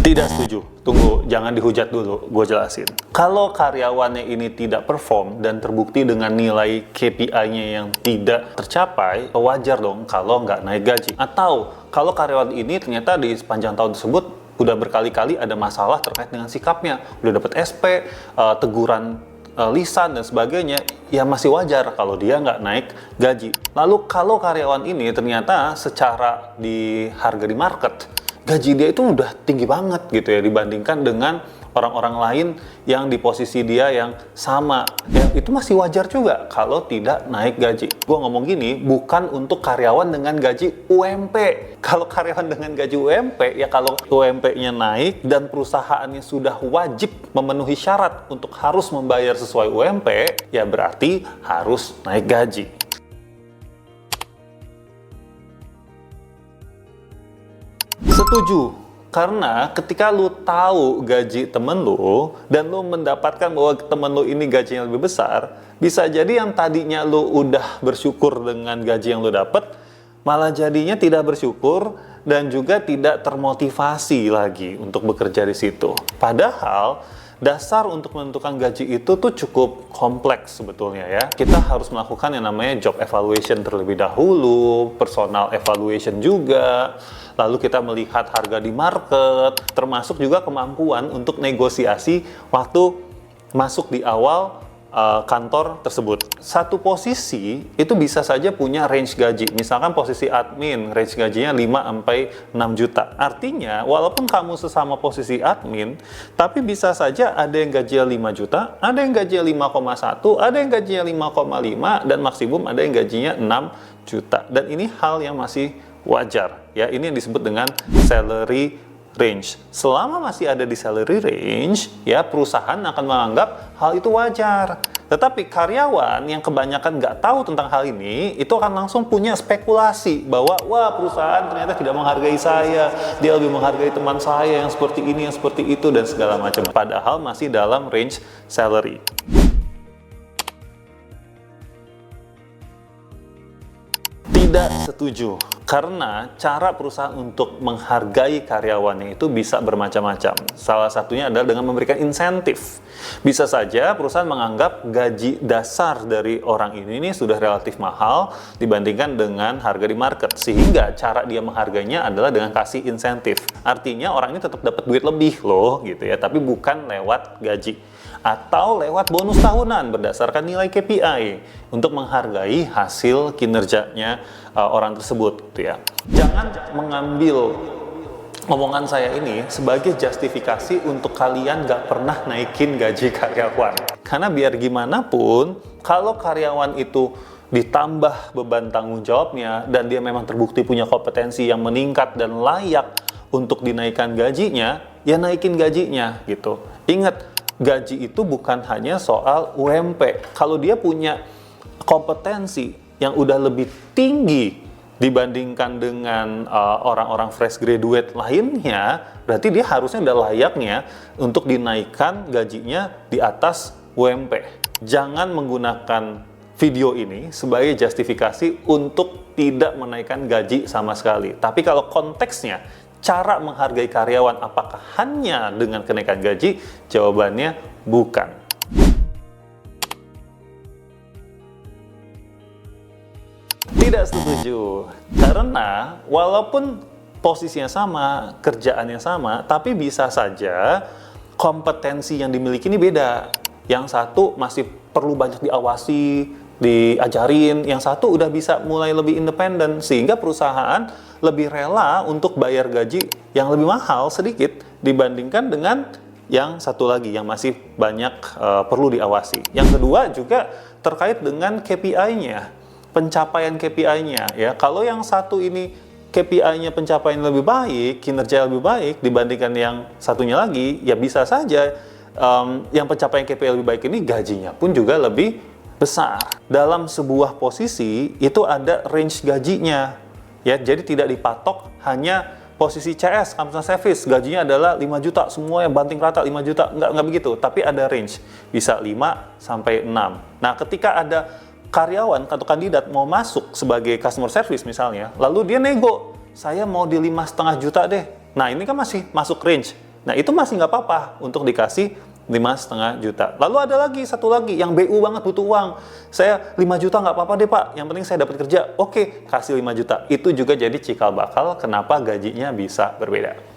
Tidak setuju. Tunggu, jangan dihujat dulu, gue jelasin. Kalau karyawannya ini tidak perform dan terbukti dengan nilai KPI-nya yang tidak tercapai, wajar dong kalau nggak naik gaji. Atau kalau karyawan ini ternyata di sepanjang tahun tersebut udah berkali-kali ada masalah terkait dengan sikapnya, udah dapat SP, teguran lisan dan sebagainya, ya masih wajar kalau dia nggak naik gaji. Lalu kalau karyawan ini ternyata secara di harga di market, gaji dia itu udah tinggi banget gitu ya dibandingkan dengan orang-orang lain yang di posisi dia yang sama, ya itu masih wajar juga kalau tidak naik gaji. Gue ngomong gini bukan untuk karyawan dengan gaji UMP. Kalau karyawan dengan gaji UMP, ya kalau UMP-nya naik dan perusahaannya sudah wajib memenuhi syarat untuk harus membayar sesuai UMP, ya berarti harus naik gaji. Setuju, karena ketika lu tahu gaji temen lu dan lu mendapatkan bahwa temen lu ini gajinya lebih besar, bisa jadi yang tadinya lu udah bersyukur dengan gaji yang lu dapat, malah jadinya tidak bersyukur dan juga tidak termotivasi lagi untuk bekerja di situ. Padahal dasar untuk menentukan gaji itu tuh cukup kompleks sebetulnya ya. Kita harus melakukan yang namanya job evaluation terlebih dahulu, personal evaluation juga. Lalu kita melihat harga di market, termasuk juga kemampuan untuk negosiasi waktu masuk di awal kantor tersebut. Satu posisi itu bisa saja punya range gaji. Misalkan posisi admin, range gajinya 5-6 juta. Artinya, walaupun kamu sesama posisi admin, tapi bisa saja ada yang gajinya 5 juta, ada yang gajinya 5,1, ada yang gajinya 5,5, dan maksimum ada yang gajinya 6 juta. Dan ini hal yang masih wajar. Ya, ini yang disebut dengan salary range. Selama masih ada di salary range, ya perusahaan akan menganggap hal itu wajar. Tetapi karyawan yang kebanyakan nggak tahu tentang hal ini, itu akan langsung punya spekulasi bahwa, wah perusahaan ternyata tidak menghargai saya, dia lebih menghargai teman saya yang seperti ini, yang seperti itu, dan segala macam. Padahal masih dalam range salary. Tidak setuju, karena cara perusahaan untuk menghargai karyawannya itu bisa bermacam-macam. Salah satunya adalah dengan memberikan insentif. Bisa saja perusahaan menganggap gaji dasar dari orang ini sudah relatif mahal dibandingkan dengan harga di market, sehingga cara dia menghargainya adalah dengan kasih insentif. Artinya orang ini tetap dapat duit lebih loh gitu ya, tapi bukan lewat gaji atau lewat bonus tahunan berdasarkan nilai KPI untuk menghargai hasil kinerjanya orang tersebut gitu ya. Jangan mengambil omongan saya ini sebagai justifikasi untuk kalian gak pernah naikin gaji karyawan. Karena biar gimana pun, kalau karyawan itu ditambah beban tanggung jawabnya dan dia memang terbukti punya kompetensi yang meningkat dan layak untuk dinaikkan gajinya, ya naikin gajinya gitu. Ingat, gaji itu bukan hanya soal UMP. Kalau dia punya kompetensi yang udah lebih tinggi dibandingkan dengan orang-orang fresh graduate lainnya, berarti dia harusnya udah layaknya untuk dinaikkan gajinya di atas UMP. Jangan menggunakan video ini sebagai justifikasi untuk tidak menaikkan gaji sama sekali. Tapi kalau konteksnya cara menghargai karyawan apakah hanya dengan kenaikan gaji? Jawabannya bukan. Tidak setuju. Karena walaupun posisinya sama, kerjaannya sama, tapi bisa saja kompetensi yang dimiliki ini beda. Yang satu masih perlu banyak diawasi, diajarin, yang satu udah bisa mulai lebih independen, sehingga perusahaan lebih rela untuk bayar gaji yang lebih mahal sedikit dibandingkan dengan yang satu lagi yang masih banyak perlu diawasi. Yang kedua juga terkait dengan KPI-nya, pencapaian KPI-nya ya. Kalau yang satu ini KPI-nya pencapaian lebih baik, kinerja lebih baik dibandingkan yang satunya lagi, ya bisa saja yang pencapaian KPI lebih baik ini gajinya pun juga lebih besar. Dalam sebuah posisi itu ada range gajinya ya, jadi tidak dipatok hanya posisi CS, customer service, gajinya adalah 5 juta, semua yang banting rata 5 juta, nggak begitu, tapi ada range, bisa 5 sampai 6. Nah, ketika ada karyawan atau kandidat mau masuk sebagai customer service misalnya, lalu dia nego, saya mau di 5,5 juta deh. Nah, ini kan masih masuk range, Nah, itu masih nggak apa-apa untuk dikasih 5,5 juta. Lalu ada lagi, satu lagi, yang BU banget butuh uang. Saya 5 juta nggak apa-apa deh Pak, yang penting saya dapat kerja. Oke, kasih 5 juta. Itu juga jadi cikal bakal kenapa gajinya bisa berbeda.